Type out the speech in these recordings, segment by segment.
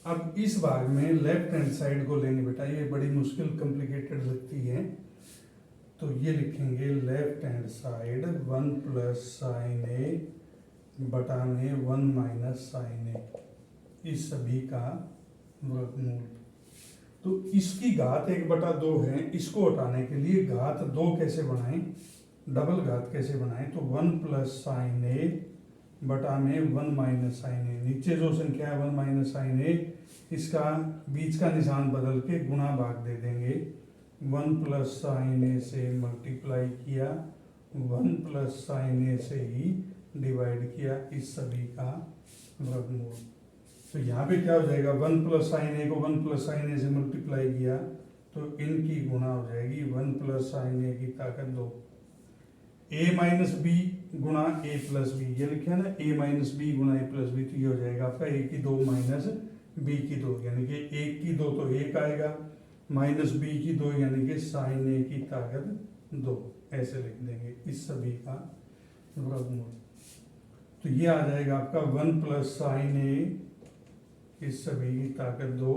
अब इस भाग में लेफ्ट हैंड साइड को लेंगे बेटा, ये बड़ी मुश्किल कॉम्प्लिकेटेड लगती है, तो ये लिखेंगे left hand side 1 plus sine A बटा में 1 माइनस साइन ए, इस सभी का वर्गमूल। तो इसकी घात 1/2 है, इसको हटाने के लिए घात 2 कैसे बनाएं, डबल घात कैसे बनाएं, तो 1 प्लस साइन ए बटा में 1 माइनस साइन ए, नीचे जो संख्या है 1 माइनस साइन ए, इसका बीच का निशान बदल के गुणा भाग दे देंगे। 1 प्लस साइन ए से मल्टीप्लाई किया, 1 प्लस साइन ए से ही डिवाइड किया, इस सभी का वर्गमूल। तो यहाँ पे क्या हो जाएगा, 1 प्लस साइन ए को 1 प्लस साइन ए से मल्टीप्लाई किया तो इनकी गुणा हो जाएगी 1 प्लस साइन ए की ताकत 2, ए माइनस बी गुणा ए प्लस बी, ये लिखे है ना, ए माइनस बी गुणा ए प्लस बी, तो ये हो जाएगा आपका ए की 2 माइनस बी की 2, यानी कि 1 की 2 तो 1 आएगा, माइनस बी की 2 यानी कि साइन ए की ताकत 2, ऐसे लिख देंगे इस सभी का वर्गमूल। तो ये आ जाएगा आपका 1 प्लस साइन ए इस सभी की ताकत 2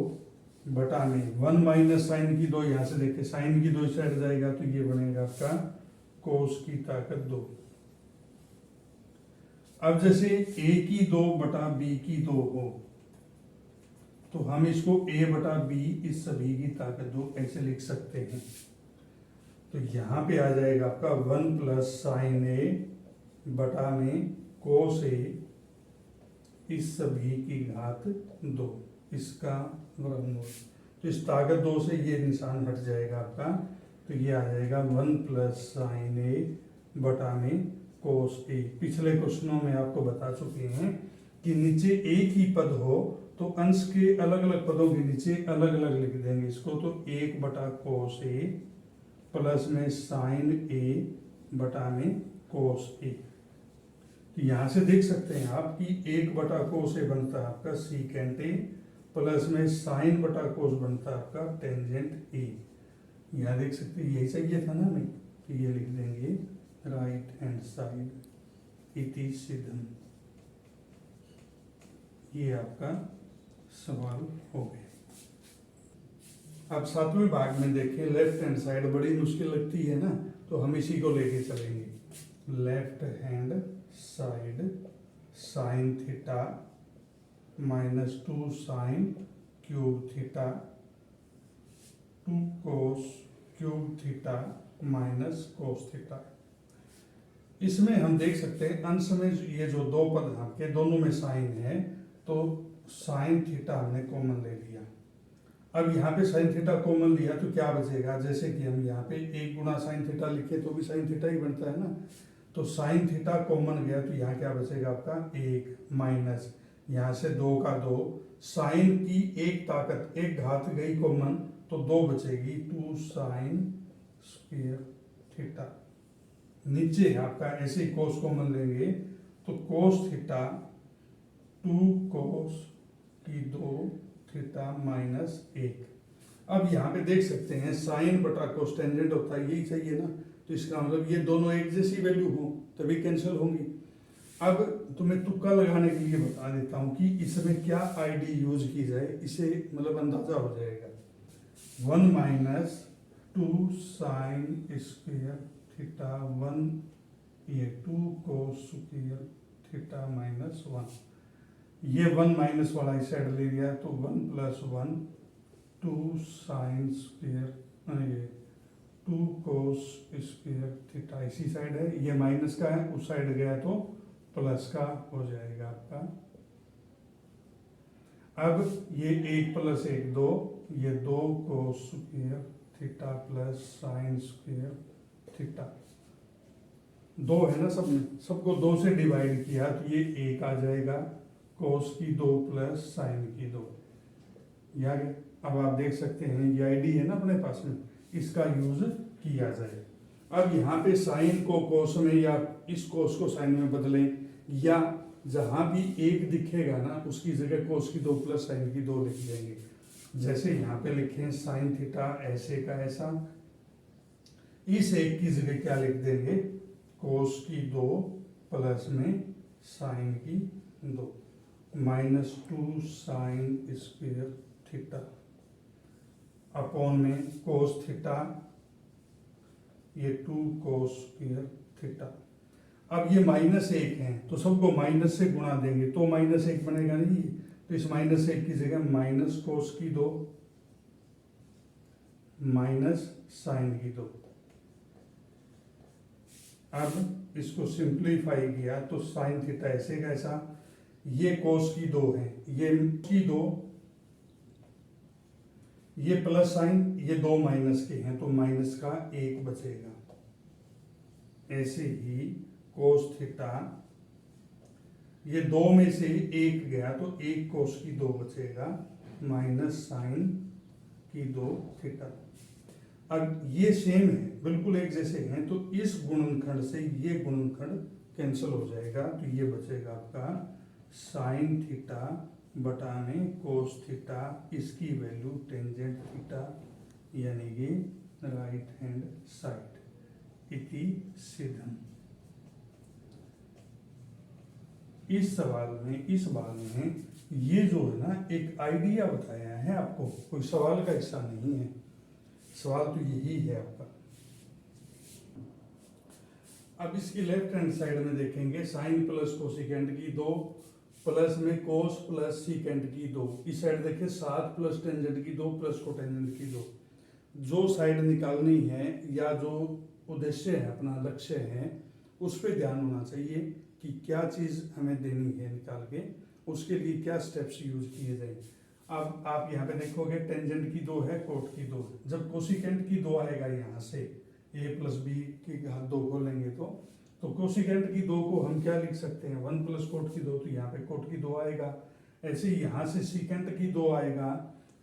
बटा में 1 माइनस साइन की 2, यहाँ से देखे साइन की 2 इस साइड जाएगा तो ये बनेगा आपका कोस की ताकत 2। अब जैसे a की 2 बटा b की 2 हो तो हम इसको a बटा b इस सभी की ताकत 2 ऐसे लिख सकते हैं। तो यहाँ पे आ जाएगा आपका 1 प्लस साइन ए बटा में कोस ए इस सभी की घात 2, इसका वर्गमूल। तो इस ताकत 2 से ये निशान हट जाएगा आपका, तो ये आ जाएगा 1 प्लस साइन ए बटा में कोस ए। पिछले क्वेश्चनों में आपको बता चुके हैं कि नीचे एक ही पद हो तो अंश के अलग अलग पदों के नीचे अलग अलग लिख देंगे इसको, तो 1 बटा कोस ए प्लस में साइन ए बटा में कोस ए। तो यहाँ से देख सकते हैं आप कि 1 बटा कोस ए बनता है आपका सीकेंट ए प्लस में साइन बटा कोस बनता है आपका टेंजेंट ए। यहाँ देख सकते हैं यही चाहिए था ना हमें, तो ये लिख देंगे राइट हैंड साइड इति सिद्धम। ये आपका सवाल हो गया। अब 7वें भाग में देखें, लेफ्ट हैंड साइड बड़ी मुश्किल लगती है ना, तो हम इसी को लेके चलेंगे। Left hand side sine theta minus 2 sine cube theta 2 cos cube theta minus cos theta. इसमें हम देख सकते हैं अंश में ये जो दो पद आपके दोनों में साइन है, तो साइन थीटा हमने कॉमन ले लिया। अब यहाँ पे साइन थीटा कॉमन लिया तो क्या बचेगा, जैसे कि हम यहाँ पे 1 गुना साइन थीटा लिखे तो भी साइन थीटा ही बनता है ना, तो साइन थीटा कॉमन गया तो यहाँ क्या बचेगा आपका 1 माइनस यहाँ से 2 का 2, साइन की एक ताकत एक घात गई कॉमन तो 2 बचेगी 2 साइन स्क्वायर थीटा। नीचे आपका ऐसे ही कोस कॉमन लेंगे तो कोस थीटा 2 कोस की 2 थीटा माइनस 1। अब यहाँ पे देख सकते हैं साइन बटा कोस टेंजेंट होता है, यही चाहिए ना, तो इसका मतलब ये दोनों एक जैसी वैल्यू हो तभी कैंसिल होंगी। अब तुम्हें तुक्का लगाने के लिए बता देता हूँ कि इसमें क्या आईडी यूज की जाए, इसे मतलब अंदाजा हो जाएगा। 1 माइनस 2 साइन स्क्वायर थीटा 1 ये 2 कोस स्क्वायर थीटा माइनस 1, ये 1 माइनस वाला इस साइड ले लिया तो 1 प्लस 1 2 साइन स्क्वायर ये 2 कोस स्क्वायर थीटा इसी साइड है, ये माइनस का है उस साइड गया तो प्लस का हो जाएगा आपका। अब ये 1 प्लस 1 2, ये 2 cos square theta plus sine square theta, 2 है ना सब में, सबको 2 से डिवाइड किया तो ये 1 आ जाएगा, कोस की 2 प्लस साइन की 2। यार अब आप देख सकते हैं ये आईडी है ना अपने पास में, इसका यूज किया जाए। अब यहाँ पे साइन को कोस में या इस कोस को साइन में बदलें, या जहां भी 1 दिखेगा ना उसकी जगह कोस की 2 प्लस साइन की 2 लिख देंगे। जैसे यहाँ पे लिखें साइन थीटा ऐसे का ऐसा, इस 1 की जगह क्या लिख देंगे कोस की 2 प्लस में साइन की 2। -2 साइन स्क्वायर थीटा अपॉन में कोस थीटा, ये 2 कोस स्क्वायर थीटा। अब ये -1 है तो सबको माइनस से गुणा देंगे तो -1 बनेगा नहीं, तो इस -1 की जगह माइनस कोस की 2 माइनस साइन की 2। अब इसको सिंप्लीफाई किया तो साइन थीटा ऐसे कैसा, ये कोस की 2 है, ये की 2, ये प्लस साइन, ये 2 माइनस के हैं तो माइनस का 1 बचेगा। ऐसे ही कोस थीटा, ये 2 में से 1 गया तो 1 कोस की 2 बचेगा माइनस साइन की 2 थीटा। अब ये सेम है, बिल्कुल एक जैसे हैं, तो इस गुणनखंड से ये गुणनखंड कैंसिल हो जाएगा, तो ये बचेगा आपका साइन थीटा बटा में कोस थीटा, इसकी वैल्यू टेंजेंट थीटा यानी कि राइट हैंड साइड इति सिद्धम। इस बाल में ये जो है ना एक आइडिया बताया है आपको, कोई सवाल का हिस्सा नहीं है, सवाल तो यही है आपका। अब इसकी लेफ्ट हैंड साइड में देखेंगे साइन प्लस कोसिकेंट की 2 प्लस में कोस प्लस सीकेंट की 2, इस साइड देखिए 7 प्लस टेंजेंट की 2 प्लस कोटेंजेंट की 2। जो साइड निकालनी है या जो उद्देश्य है, अपना लक्ष्य है, उस पर ध्यान होना चाहिए कि क्या चीज़ हमें देनी है निकाल के, उसके लिए क्या स्टेप्स यूज किए जाए। अब आप यहाँ पे देखोगे टेंजेंट की 2 है, कोट की 2, जब कोसिकेंट की 2 आएगा यहाँ से a प्लस बी की घात 2 खोलेंगे तो कोसिकेंट की 2 को हम क्या लिख सकते हैं, 1 प्लस कोट की 2, तो यहाँ पे कोट की 2 आएगा। ऐसे ही यहाँ से सीकेंट की 2 आएगा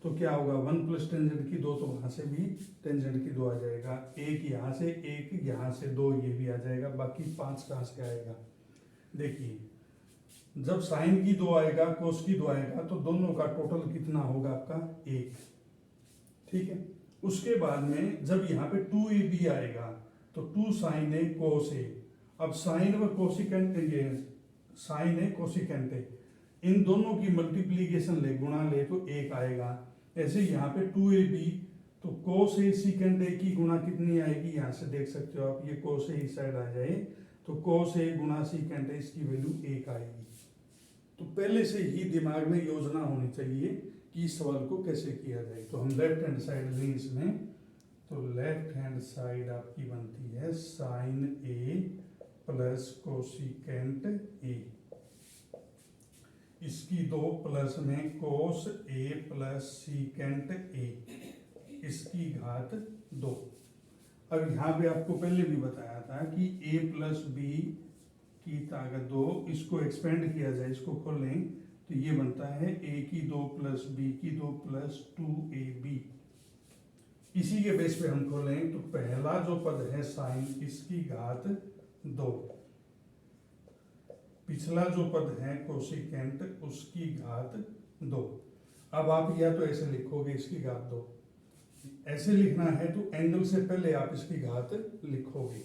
तो क्या होगा, 1 प्लस टेंजेंट की 2, तो वहाँ से भी टेंजेंट की 2 आ जाएगा, एक यहाँ से, एक यहाँ से, 2 ये भी आ जाएगा, बाकी 5 कहाँ से आएगा। देखिए जब साइन की 2 आएगा, कोस की 2 आएगा, तो दोनों का टोटल कितना होगा आपका 1, ठीक है। उसके बाद में जब यहाँ पे 2ab आएगा तो 2 साइन ए कोस ए, अब साइन व कोसिकेंट, ये साइन ए कोसिकेंट ए, इन दोनों की मल्टीप्लीकेशन ले, गुणा ले तो 1 आएगा। ऐसे यहाँ पे 2ab, तो कोस ए सीकेंट ए की गुणा कितनी आएगी, यहाँ से देख सकते हो आप, ये कोस ए इस साइड आ जाए तो कोस ए गुणा सीकेंट ए, इसकी वैल्यू 1 आएगी। तो पहले से ही दिमाग में योजना होनी चाहिए कि इस सवाल को कैसे किया जाए। तो हम लेफ्ट हैंड साइड लें इसमें, तो लेफ्ट हैंड साइड आपकी बनती है sine A plus cosecant A, इसकी 2 प्लस में कोस ए प्लस सीकेंट ए, इसकी घात 2। अब यहाँ पे आपको पहले भी बताया था कि a प्लस बी की ताकत 2, इसको एक्सपेंड किया जाए, इसको खोलें तो ये बनता है a की 2 प्लस b की 2 प्लस 2ab। इसी के बेस पे हम खोलें तो पहला जो पद है साइन, इसकी घात 2, पिछला जो पद है कोसिकेंट, उसकी घात 2। अब आप या तो ऐसे लिखोगे इसकी घात 2, ऐसे लिखना है तो एंगल से पहले आप इसकी घात लिखोगे,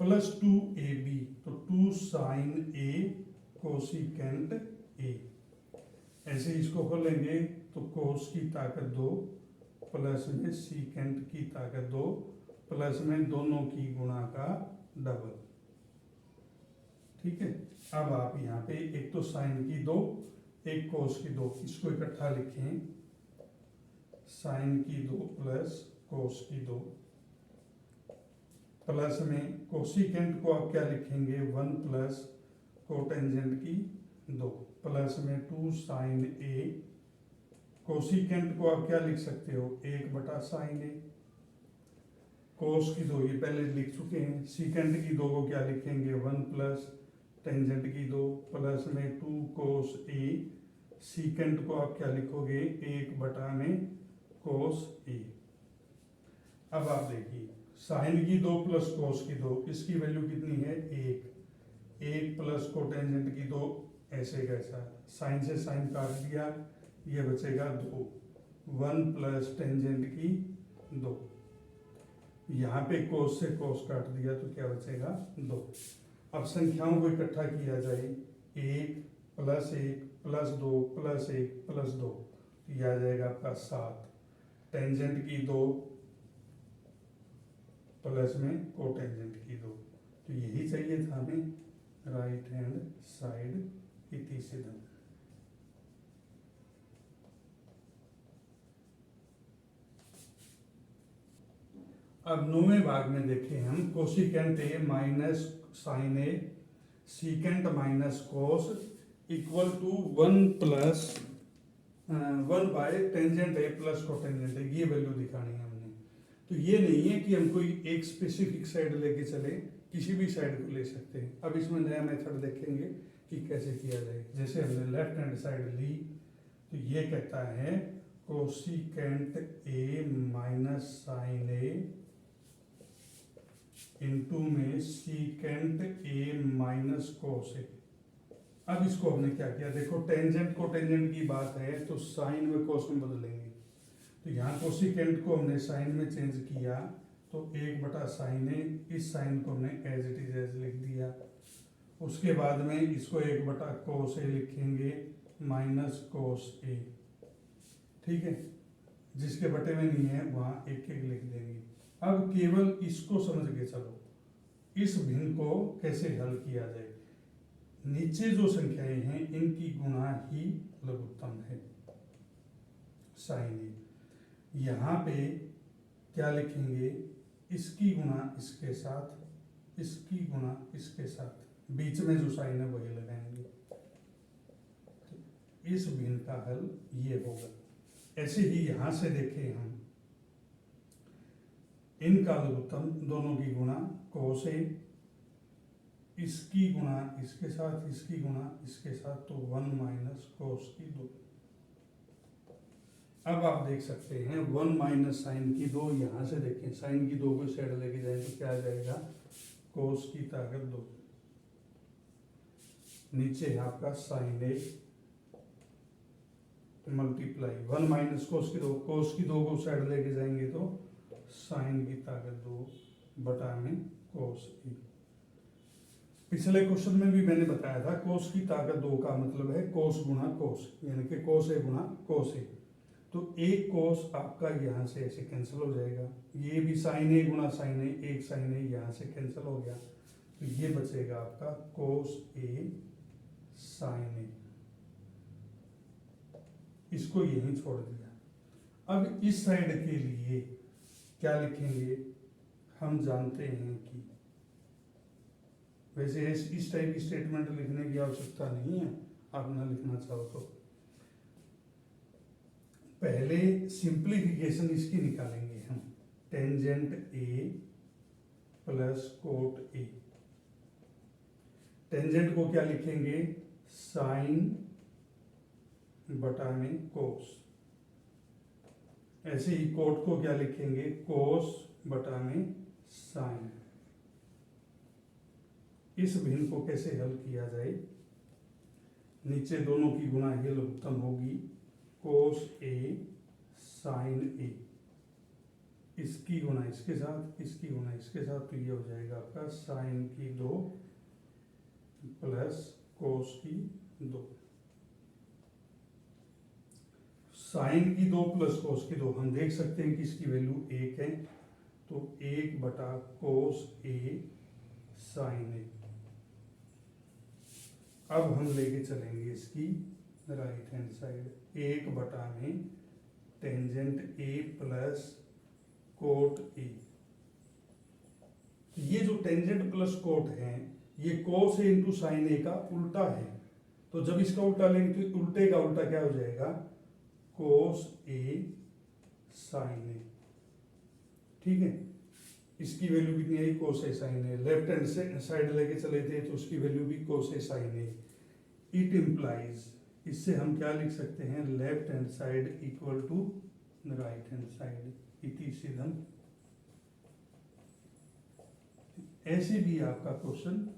प्लस 2ab, तो 2 साइन ए कोसिकेंट ए। ऐसे इसको खोलेंगे तो कोस की ताकत 2 प्लस में सीकेंट की ताकत 2 प्लस में दोनों की गुणा का डबल, ठीक है। अब आप यहाँ पे एक तो साइन की 2, एक कोस की 2, इसको इकट्ठा लिखें, साइन की 2 प्लस कोस की 2, प्लस में कोसिकेंट को आप क्या लिखेंगे, 1 प्लस कोटेंजेंट की 2, प्लस में 2 साइन ए, कोसिकेंट को आप क्या लिख सकते हो, 1 बटा साइन ए, कोस की 2 ये पहले लिख चुके हैं, सीकेंट की 2 को क्या लिखेंगे, 1 प्लस टेंजेंट की 2, प्लस में 2 कोस ए, सीकेंट को आप क्या लिखोगे, 1 बटा में कोस ए। अब आप देखिए साइन की 2 प्लस कोस की 2, इसकी वैल्यू कितनी है, 1 प्लस कोटेंजेंट की 2, ऐसे कैसा, साइन से साइन काट दिया, ये बचेगा 2, 1 प्लस टेंजेंट की 2, यहाँ पे कोस से कोस काट दिया तो क्या बचेगा 2। अब संख्याओं को इकट्ठा किया जाए, 1 प्लस 1 प्लस 2 प्लस 1 प्लस 2, तो यह आ जाएगा आपका 7। टेंजेंट की 2 प्लस में कोटेंजेंट की 2, तो यही चाहिए था हमें, राइट हैंड साइड इति सीधम। अब 9वें भाग में देखें हम, cosecant A minus sine A secant minus cos equal to 1 by tangent A plus cotangent A, ये वैल्यू दिखानी है हमने। तो ये नहीं है कि हम कोई एक स्पेसिफिक साइड लेके चले, किसी भी साइड को ले सकते हैं। अब इसमें नया मेथड देखेंगे कि कैसे किया जाए। जैसे हमने लेफ्ट हैंड साइड ली, तो ये कहता है cosecant A minus sine A into में secant A minus cos A. अब इसको हमने क्या किया, देखो टेंजेंट को टेंजेंट की बात है तो साइन में कोस में बदलेंगे। तो यहाँ कोसिकेंट को हमने साइन में चेंज किया, तो 1/sin ए, इस साइन को हमने एज इट इज एज लिख दिया। उसके बाद में इसको 1/cos ए लिखेंगे माइनस कोस ए, ठीक है। जिसके बटे में नहीं है वहां 1 लिख देंगे। अब केवल इसको समझ के चलो, इस भिन्न को कैसे हल किया जाए। नीचे जो संख्याएं हैं इनकी गुणा ही लघुत्तम है साइन ए। यहाँ पे क्या लिखेंगे, इसकी गुणा इसके साथ, इसकी गुणा इसके साथ, बीच में जो साइन है वही लगाएंगे। इस भिन्न का हल ये होगा। ऐसे ही यहां से देखें हम, इनका लघुत्तम दोनों की गुणा कोस ए, इसकी गुणा इसके साथ, इसकी गुणा इसके साथ, तो 1 माइनस कोस की 2। अब आप देख सकते हैं 1 माइनस साइन की 2, यहां से देखें साइन की 2 को साइड लेके जाए तो क्या आ जाएगा, कोस की ताकत 2। नीचे है आपका sign A multiply 1 minus cos की 2, कोस की 2 को साइड लेके जाएंगे तो साइन की ताकत 2 बटा में कोस ए। पिछले क्वेश्चन में भी मैंने बताया था कोस की ताकत 2 का मतलब है कोस गुणा कोस, यानी कि कोस ए गुणा कोस ए। तो एक कोस आपका यहाँ से ऐसे कैंसिल हो जाएगा, ये भी साइन ए गुणा साइन ए, एक साइन ए यहाँ से कैंसिल हो गया, तो ये बचेगा आपका कोस ए साइन ए। इसको यहीं छोड़ दिया। अब इस साइड के लिए क्या लिखेंगे, हम जानते हैं कि वैसे इस टाइप की स्टेटमेंट लिखने की आवश्यकता नहीं है, आप ना लिखना चाहो तो। पहले सिंप्लीफिकेशन इसकी निकालेंगे हम, tangent A plus cot A. Tangent को क्या लिखेंगे, साइन बटा में कोस। ऐसे ही कोट को क्या लिखेंगे, कोस बटा में साइन। इस भिन्न को कैसे हल किया जाए, नीचे दोनों की गुणा ही लघुत्तम होगी, कोस ए साइन ए, इसकी गुणा इसके साथ, इसकी गुणा इसके साथ, तो ये हो जाएगा आपका साइन की 2 प्लस कोस की 2। साइन की 2 प्लस कोस की 2 हम देख सकते हैं कि इसकी वैल्यू 1 है, तो 1/कोस ए साइन ए। अब हम लेके चलेंगे इसकी राइट हैंड साइड, 1 में tangent A plus cot A. ये जो टेंजेंट प्लस कोट है ये कोस ए इंटू साइन ए का उल्टा है, तो जब इसका उल्टा लेंगे तो उल्टे का उल्टा क्या हो जाएगा, कोस ए साइन ए, ठीक है। इसकी वैल्यू कितनी आई, cos A sine A. Left hand से साइड लेके चले थे तो उसकी वैल्यू भी cos A sine A. It implies, इससे हम क्या लिख सकते हैं, left hand side equal to right hand side, इति सीधम। ऐसे भी आपका क्वेश्चन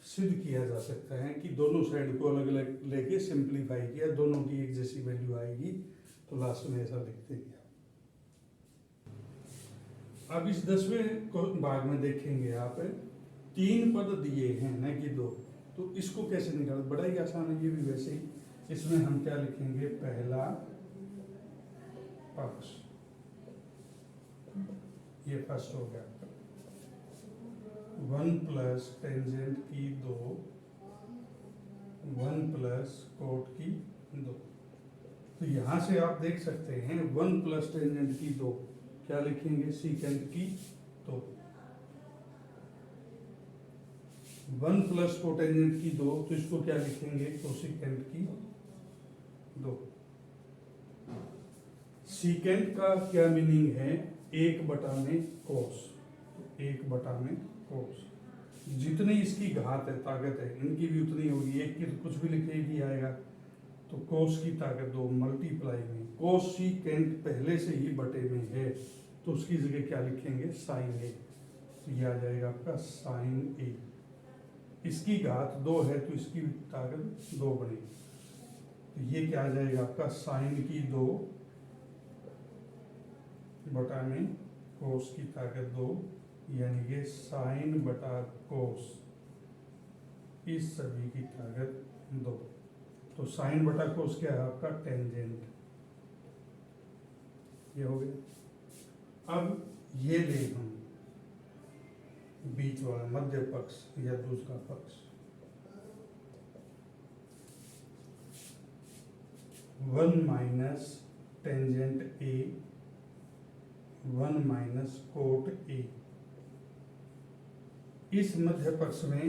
सिद्ध किया जा सकता है कि दोनों साइड को अलग अलग लेके सिंप्लीफाई किया, दोनों की एक जैसी वैल्यू आएगी, तो लास्ट में ऐसा लिखते हैं। अब इस 10वें भाग में देखेंगे आप, 3 पद दिए हैं न कि 2, तो इसको कैसे निकाल, बड़ा ही आसान है ये भी। वैसे ही इसमें हम क्या लिखेंगे, पहला पक्ष, ये फर्स्ट हो गया आपका, 1 प्लस टेंजेंट की 2, 1 प्लस कोट की 2। तो यहां से आप देख सकते हैं 1 प्लस टेंजेंट की 2 क्या लिखेंगे, सीकेंट की 2। 1 प्लस कोटेंजेंट की 2, तो इसको क्या लिखेंगे, कोसिकेंट की 2। सीकेंट का क्या मीनिंग है, 1 बटा में कोस, 1 बटा में कोस। जितनी इसकी घात है, ताकत है, इनकी भी उतनी होगी, 1 की तो कुछ भी लिखे ही आएगा, तो कोस की ताकत 2 मल्टीप्लाई में कोस सीकेंट पहले से ही बटे में है, तो उसकी जगह क्या लिखेंगे, साइन ए। तो ये आ जाएगा आपका साइन ए। इसकी घात 2 है तो इसकी ताकत 2 बनेगी, तो ये क्या आ जाएगा आपका, साइन की 2 बटा में कोस की ताकत 2, यानी कि साइन बटा कोस, इस सभी की ताकत 2। तो साइन बटा कोस क्या है आपका, टेंजेंट। ये हो गया। अब ये ले हम बीच वाला मध्य पक्ष या दूसरा पक्ष, 1 minus tangent A, 1 minus cot A. इस मध्य पक्ष में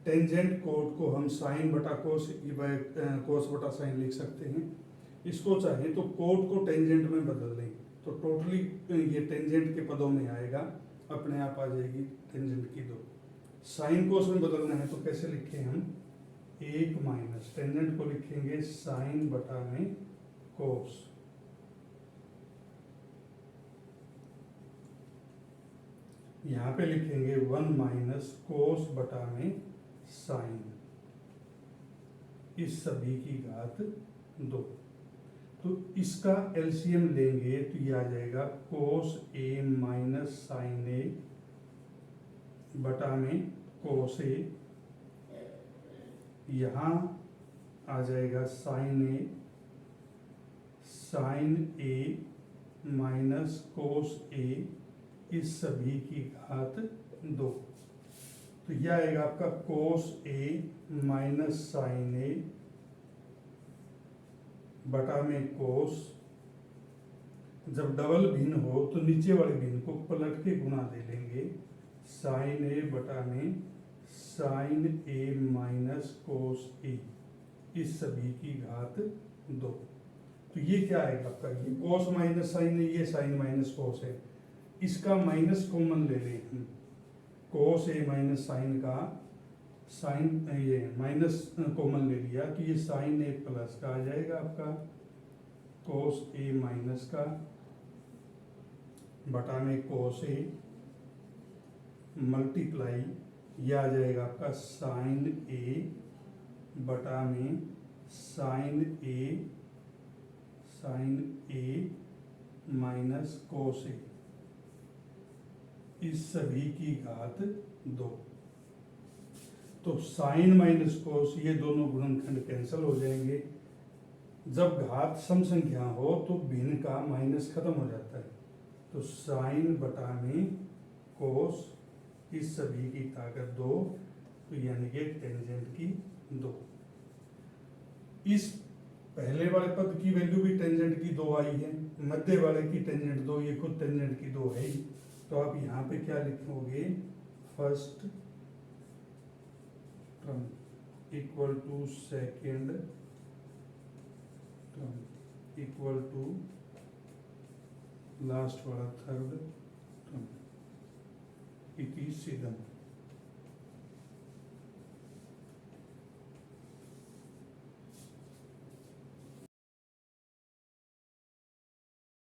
टेंजेंट कोट को हम साइन बटा कोस, कोस बटा साइन लिख सकते हैं। इसको चाहे तो कोट को टेंजेंट में बदल दें, तो टोटली ये टेंजेंट के पदों में आएगा, अपने आप आ जाएगी टेंजेंट की 2। साइन कोस में बदलना है तो कैसे लिखें हम, 1 माइनस टेंजेंट को लिखेंगे साइन बटा में कोस, यहाँ पे लिखेंगे 1 माइनस कोस बटा में साइन, इस सभी की घात 2। तो इसका एलसीएम लेंगे तो ये आ जाएगा कोस ए माइनस साइन ए बटा में कोस ए, यहाँ आ जाएगा साइन ए माइनस कोस ए, इस सभी की घात 2। तो यह आएगा आपका कोस ए माइनस साइन ए बटा में कोस। जब डबल भिन्न हो तो नीचे वाले भिन्न को पलट के गुणा दे लेंगे, साइन ए बटा में साइन ए माइनस कोस ए, इस सभी की घात 2। तो ये क्या आएगा आपका, ये कोस माइनस साइन है, ये साइन माइनस कोस है, इसका माइनस कॉमन ले लें हम, कोस ए माइनस साइन का साइन, ये माइनस कॉमन ले लिया तो ये साइन ए प्लस का आ जाएगा आपका कोस ए माइनस का बटा में कोस ए मल्टीप्लाई, यह आ जाएगा आपका साइन ए बटा में साइन ए माइनस कोस ए, इस सभी की घात 2। तो साइन माइनस कोस, ये दोनों गुणनखंड कैंसिल हो जाएंगे। जब घात सम संख्या हो तो भिन्न का माइनस खत्म हो जाता है, तो साइन बटा में कोस, इस सभी की ताकत 2, तो यानी कि टेंजेंट की 2। इस पहले वाले पद की वैल्यू भी टेंजेंट की 2 आई है, मध्य वाले की टेंजेंट 2, ये खुद टेंजेंट की 2 है ही। तो आप यहाँ पे क्या लिखोगे, first term equal to second term equal to last वाला थर्ड टर्म, इति सिद्धम।